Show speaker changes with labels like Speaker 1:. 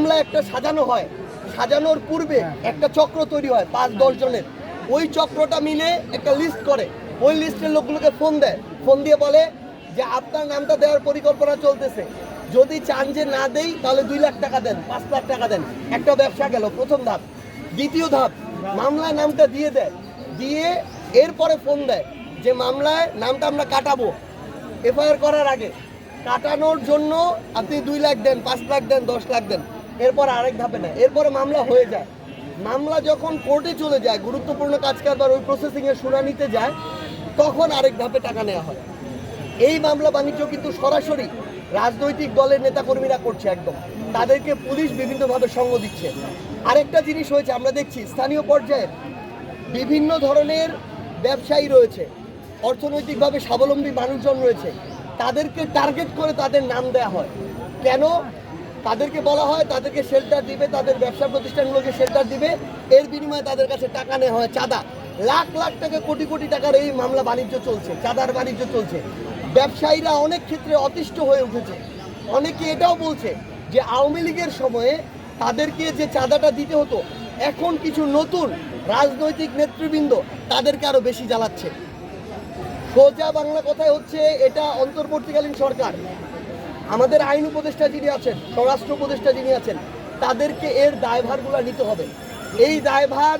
Speaker 1: মামলা একটা সাজানো হয়, সাজানোর পূর্বে একটা চক্র তৈরি হয় 5-10 জনের। ওই চক্রটা মিলে একটা লিস্ট করে, ওই লিস্টের লোকগুলোকে ফোন দেয়, ফোন দিয়ে বলে যে আপনার নামটা দেওয়ার পরিকল্পনা চলতেছে, যদি চান যে না দেই তাহলে 2 লাখ টাকা দেন, 5 লাখ টাকা দেন। একটা ব্যবসা গেল প্রথম ধাপ। দ্বিতীয় ধাপ, মামলায় নামটা দিয়ে দেয়, দিয়ে এরপরে ফোন দেয় যে মামলায় নামটা আমরা কাটাবো এফআইআর করার আগে, কাটানোর জন্য আপনি 2 লাখ দেন, 5 লাখ দেন, 10 লাখ দেন। এরপর আরেক ধাপে না, এরপরে মামলা হয়ে যায়। মামলা যখন কোর্টে চলে যায়, গুরুত্বপূর্ণ কাজ কারবার ওই প্রসেসিংয়ের শুনানিতে যায়, তখন আরেক ধাপে টাকা নেওয়া হয়। এই মামলা বাণিজ্য কিন্তু সরাসরি রাজনৈতিক দলের নেতাকর্মীরা করছে, একদম তাদেরকে পুলিশ বিভিন্নভাবে সঙ্গ দিচ্ছে। আরেকটা জিনিস হয়েছে, আমরা দেখছি স্থানীয় পর্যায়ে বিভিন্ন ধরনের ব্যবসায়ী রয়েছে, অর্থনৈতিকভাবে স্বাবলম্বী মানুষজন রয়েছে, তাদেরকে টার্গেট করে তাদের নাম দেওয়া হয়। কেন? তাদেরকে বলা হয় তাদেরকে শেল্টার দিবে, তাদের ব্যবসা প্রতিষ্ঠানগুলোকে শেল্টার দিবে, এর বিনিময়ে তাদের কাছে টাকা নেওয়া হয়, চাঁদা। লাখ লাখ টাকা, কোটি কোটি টাকার এই মামলা বাণিজ্য চলছে, চাঁদার বাণিজ্য চলছে। ব্যবসায়ীরা অনেক ক্ষেত্রে অতিষ্ঠ হয়ে উঠেছে। অনেকে এটাও বলছে যে আওয়ামী লীগের সময়ে তাদেরকে যে চাঁদাটা দিতে হতো, এখন কিছু নতুন রাজনৈতিক নেতৃবৃন্দ তাদেরকে আরো বেশি জ্বালাচ্ছে। সোজা বাংলা কথায় হচ্ছে, এটা অন্তর্বর্তীকালীন সরকার, আমাদের আইন উপদেষ্টা যিনি আছেন, স্বরাষ্ট্র উপদেষ্টা যিনি আছেন, তাদেরকে এর দায়ভারগুলো নিতে হবে। এই দায়ভার